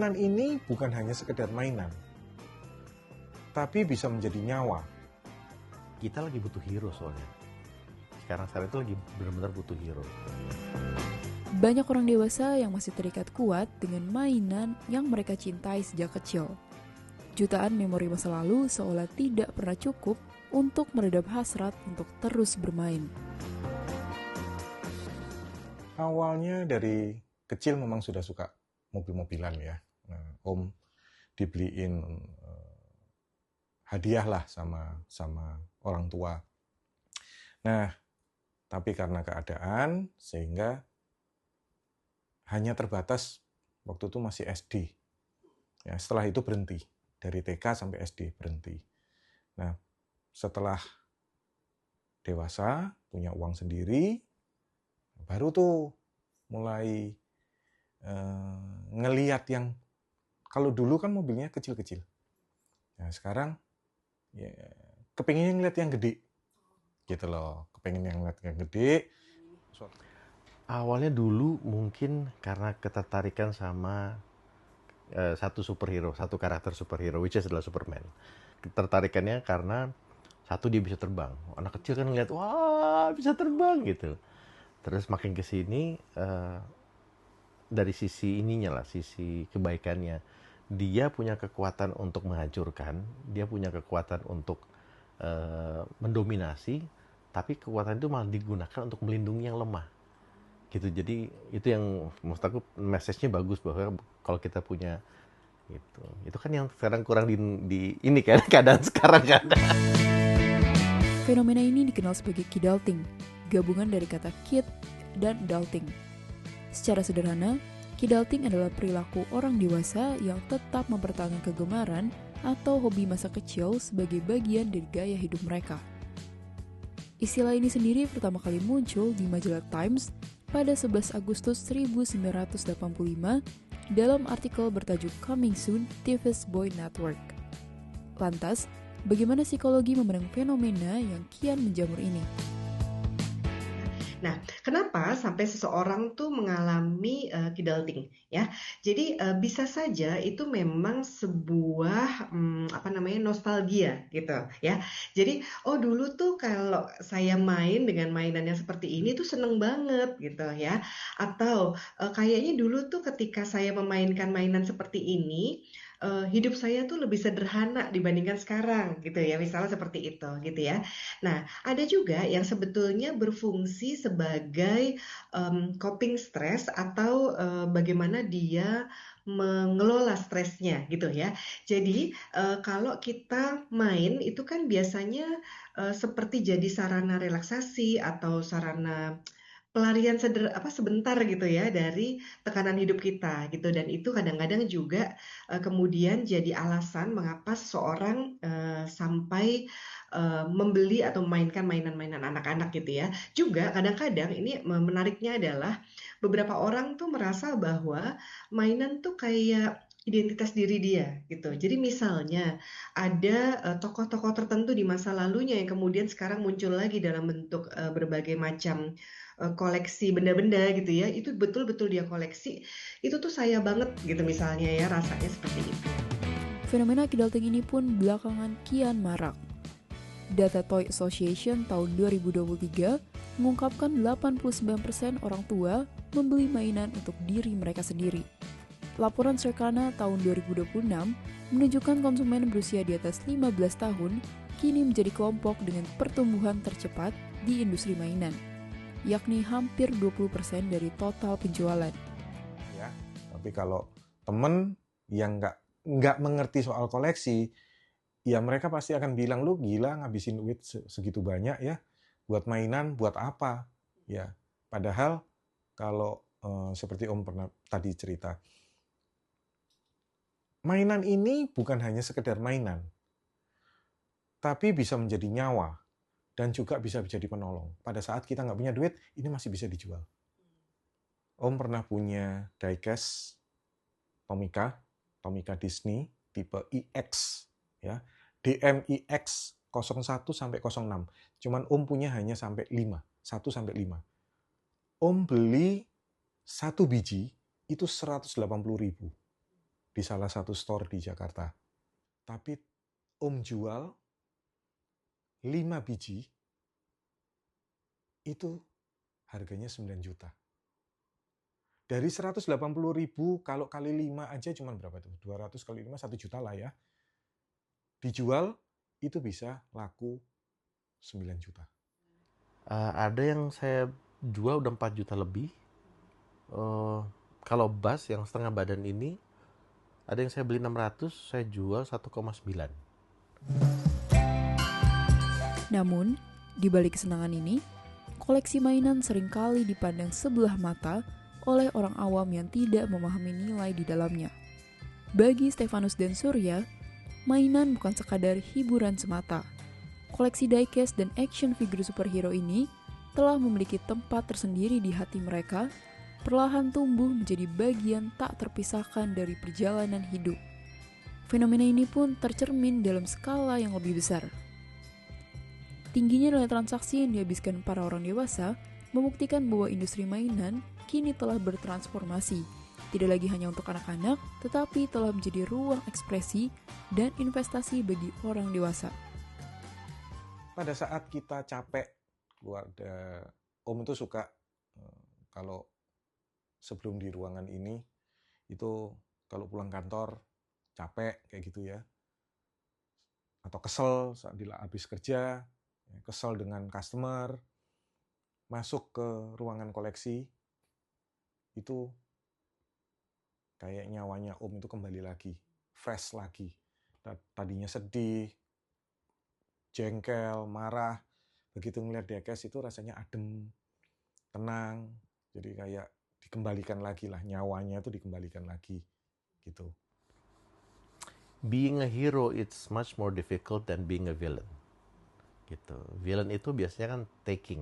Mainan ini bukan hanya sekedar mainan, tapi bisa menjadi nyawa. Kita lagi butuh hero soalnya. Sekarang itu lagi benar-benar butuh hero. Banyak orang dewasa yang masih terikat kuat dengan mainan yang mereka cintai sejak kecil. Jutaan memori masa lalu seolah tidak pernah cukup untuk meredam hasrat untuk terus bermain. Awalnya dari kecil memang sudah suka mobil-mobilan ya. Om dibeliin hadiah lah sama orang tua. Nah, tapi karena keadaan sehingga hanya terbatas waktu itu masih SD. Ya, setelah itu berhenti. Dari TK sampai SD berhenti. Nah, setelah dewasa, punya uang sendiri, baru tuh mulai ngeliat yang, kalau dulu kan mobilnya kecil-kecil. Nah, sekarang ya, kepengennya ngeliat yang gede. Gitu loh, kepengen yang ngeliat yang gede. Awalnya dulu mungkin karena ketertarikan sama satu karakter superhero, which is adalah Superman. Ketertarikannya karena satu, dia bisa terbang. Anak kecil kan ngeliat, wah bisa terbang gitu. Terus makin kesini dari sisi ininya lah, sisi kebaikannya. Dia punya kekuatan untuk menghancurkan, dia punya kekuatan untuk mendominasi, tapi kekuatan itu malah digunakan untuk melindungi yang lemah. Gitu. Jadi itu yang menurut aku message-nya bagus, bahwa kalau kita punya itu kan yang sekarang kurang di ini kan keadaan sekarang kan. Fenomena ini dikenal sebagai kidulting, gabungan dari kata kid dan adulting. Secara sederhana, kidulting adalah perilaku orang dewasa yang tetap mempertahankan kegemaran atau hobi masa kecil sebagai bagian dari gaya hidup mereka. Istilah ini sendiri pertama kali muncul di majalah Times pada 11 Agustus 1985 dalam artikel bertajuk Coming Soon, TV's Boy Network. Lantas, bagaimana psikologi memandang fenomena yang kian menjamur ini? Nah, kenapa sampai seseorang tuh mengalami kidulting ya? Jadi bisa saja itu memang sebuah nostalgia gitu ya. Jadi dulu tuh kalau saya main dengan mainannya seperti ini tuh seneng banget gitu ya. Atau kayaknya dulu tuh ketika saya memainkan mainan seperti ini, hidup saya tuh lebih sederhana dibandingkan sekarang gitu ya. Misalnya seperti itu gitu ya. Nah, ada juga yang sebetulnya berfungsi sebagai coping stress atau bagaimana dia mengelola stresnya gitu ya. Jadi kalau kita main itu kan biasanya seperti jadi sarana relaksasi atau sarana pelarian sebentar gitu ya dari tekanan hidup kita gitu, dan itu kadang-kadang juga kemudian jadi alasan mengapa seseorang sampai membeli atau memainkan mainan-mainan anak-anak gitu ya. Juga kadang-kadang ini menariknya adalah beberapa orang tuh merasa bahwa mainan tuh kayak identitas diri dia gitu. Jadi misalnya ada tokoh-tokoh tertentu di masa lalunya yang kemudian sekarang muncul lagi dalam bentuk berbagai macam koleksi benda-benda gitu ya, itu betul-betul dia koleksi, itu tuh saya banget gitu misalnya ya, rasanya seperti itu. Fenomena kidulting ini pun belakangan kian marak. Data Toy Association tahun 2023 mengungkapkan 89% orang tua membeli mainan untuk diri mereka sendiri. Laporan Circana tahun 2026 menunjukkan konsumen berusia di atas 15 tahun kini menjadi kelompok dengan pertumbuhan tercepat di industri mainan, yakni hampir 20% dari total penjualan. Ya, tapi kalau temen yang nggak mengerti soal koleksi, ya mereka pasti akan bilang, lu gila ngabisin duit segitu banyak ya, buat mainan, buat apa? Ya, padahal kalau seperti Om pernah tadi cerita, mainan ini bukan hanya sekedar mainan, tapi bisa menjadi nyawa dan juga bisa jadi penolong. Pada saat kita nggak punya duit, ini masih bisa dijual. Om pernah punya diecast Tomica Disney tipe EX, ya, DMIX 01 sampai 06. Cuman Om punya hanya sampai 5, 1 sampai 5. Om beli 1 biji itu 180.000. di salah satu store di Jakarta. Tapi Om jual 5 biji, itu harganya 9 juta. Dari 180.000 kalau kali 5 aja cuma berapa tuh? 200 kali 5, 1 juta lah ya. Dijual, itu bisa laku 9 juta. Ada yang saya jual udah 4 juta lebih. Kalau bas yang setengah badan ini, ada yang saya beli 600, saya jual 1,9. Namun, di balik kesenangan ini, koleksi mainan seringkali dipandang sebelah mata oleh orang awam yang tidak memahami nilai di dalamnya. Bagi Stefanus dan Surya, mainan bukan sekadar hiburan semata. Koleksi diecast dan action figure superhero ini telah memiliki tempat tersendiri di hati mereka, perlahan tumbuh menjadi bagian tak terpisahkan dari perjalanan hidup. Fenomena ini pun tercermin dalam skala yang lebih besar. Tingginya nilai transaksi yang dihabiskan para orang dewasa membuktikan bahwa industri mainan kini telah bertransformasi. Tidak lagi hanya untuk anak-anak, tetapi telah menjadi ruang ekspresi dan investasi bagi orang dewasa. Pada saat kita capek, Om itu suka kalau sebelum di ruangan ini, itu kalau pulang kantor capek kayak gitu ya, atau kesel saat habis kerja, kesel dengan customer, masuk ke ruangan koleksi, itu kayak nyawanya Om itu kembali lagi, fresh lagi. Tadinya sedih, jengkel, marah, begitu ngeliat diecast itu rasanya adem, tenang, jadi kayak dikembalikan lagi lah, nyawanya itu dikembalikan lagi, gitu. Being a hero it's much more difficult than being a villain. Gitu. Villain itu biasanya kan taking,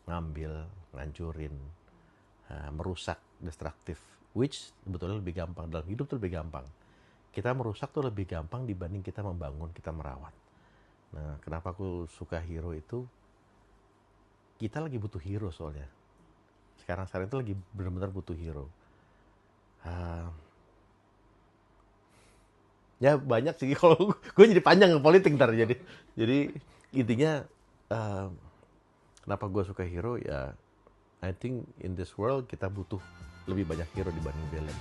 ngambil, ngancurin, merusak, destruktif, which sebetulnya lebih gampang. Dalam hidup tuh lebih gampang. Kita merusak tuh lebih gampang dibanding kita membangun, kita merawat. Nah, kenapa aku suka hero itu? Kita lagi butuh hero soalnya. Sekarang itu lagi benar-benar butuh hero. Ya banyak sih, kalau gue jadi panjang ke politik ntar. Jadi intinya kenapa gue suka hero ya, I think in this world kita butuh lebih banyak hero dibanding villain.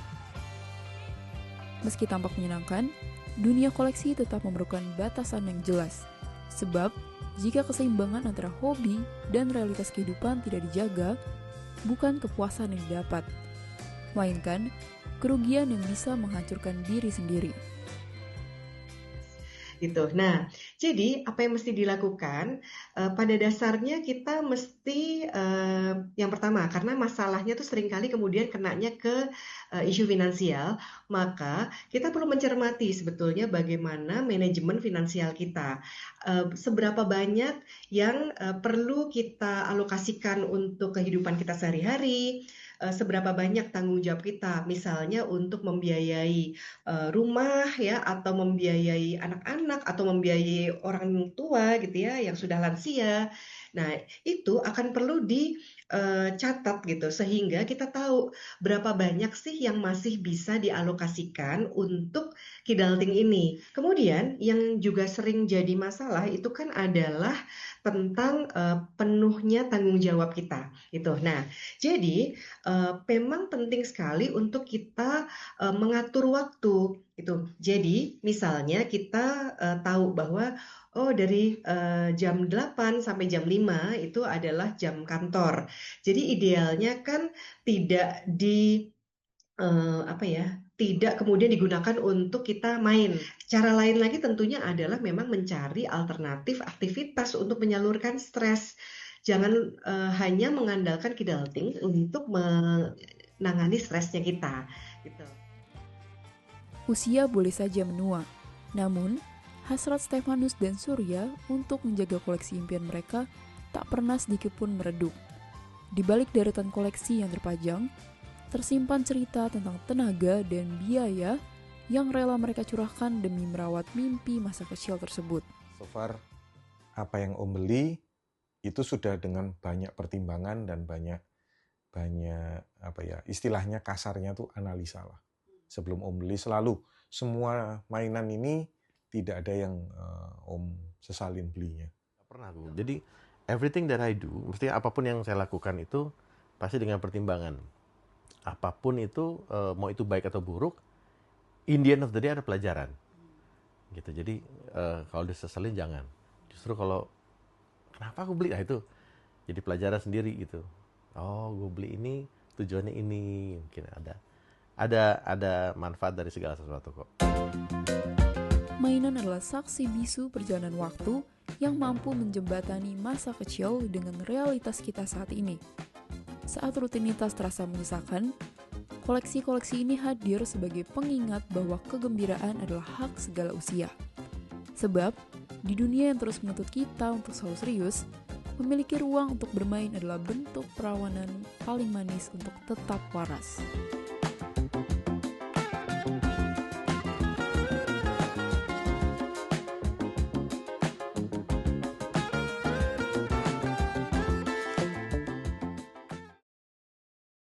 Meski tampak menyenangkan, dunia koleksi tetap memerlukan batasan yang jelas. Sebab, jika keseimbangan antara hobi dan realitas kehidupan tidak dijaga, bukan kepuasan yang didapat, melainkan kerugian yang bisa menghancurkan diri sendiri. Gitu. Nah, jadi apa yang mesti dilakukan? Pada dasarnya kita mesti yang pertama, karena masalahnya tuh seringkali kemudian kenanya ke isu finansial, maka kita perlu mencermati sebetulnya bagaimana manajemen finansial kita. Seberapa banyak yang perlu kita alokasikan untuk kehidupan kita sehari-hari, seberapa banyak tanggung jawab kita, misalnya untuk membiayai rumah ya, atau membiayai anak-anak, atau membiayai orang tua gitu ya yang sudah lansia. Nah, itu akan perlu dicatat gitu, sehingga kita tahu berapa banyak sih yang masih bisa dialokasikan untuk kidalting ini. Kemudian yang juga sering jadi masalah itu kan adalah tentang penuhnya tanggung jawab kita gitu. Nah, jadi memang penting sekali untuk kita mengatur waktu gitu. Jadi misalnya kita tahu bahwa dari jam 8 sampai jam 5 itu adalah jam kantor. Jadi idealnya kan tidak tidak kemudian digunakan untuk kita main. Cara lain lagi tentunya adalah memang mencari alternatif aktivitas untuk menyalurkan stres. Jangan hanya mengandalkan kidalting untuk menangani stresnya kita. Gitu. Usia boleh saja menua, namun hasrat Stefanus dan Surya untuk menjaga koleksi impian mereka tak pernah sedikit pun meredup. Di balik deretan koleksi yang terpajang, tersimpan cerita tentang tenaga dan biaya yang rela mereka curahkan demi merawat mimpi masa kecil tersebut. So far, apa yang Om beli itu sudah dengan banyak pertimbangan dan banyak istilahnya kasarnya tuh analisa lah. sebelum Om beli selalu semua mainan ini tidak ada yang Om sesalin belinya. Pernah aku. Jadi everything that I do, mesti apapun yang saya lakukan itu pasti dengan pertimbangan. Apapun itu, mau itu baik atau buruk, in the end of the day ada pelajaran. Gitu. Jadi kalau disesalin jangan. Justru kalau kenapa aku beli, nah itu jadi pelajaran sendiri gitu. Oh, gue beli ini tujuannya ini, mungkin ada manfaat dari segala sesuatu kok. Mainan adalah saksi bisu perjalanan waktu yang mampu menjembatani masa kecil dengan realitas kita saat ini. Saat rutinitas terasa menyesakan, koleksi-koleksi ini hadir sebagai pengingat bahwa kegembiraan adalah hak segala usia. Sebab, di dunia yang terus menuntut kita untuk selalu serius, memiliki ruang untuk bermain adalah bentuk perawanan paling manis untuk tetap waras.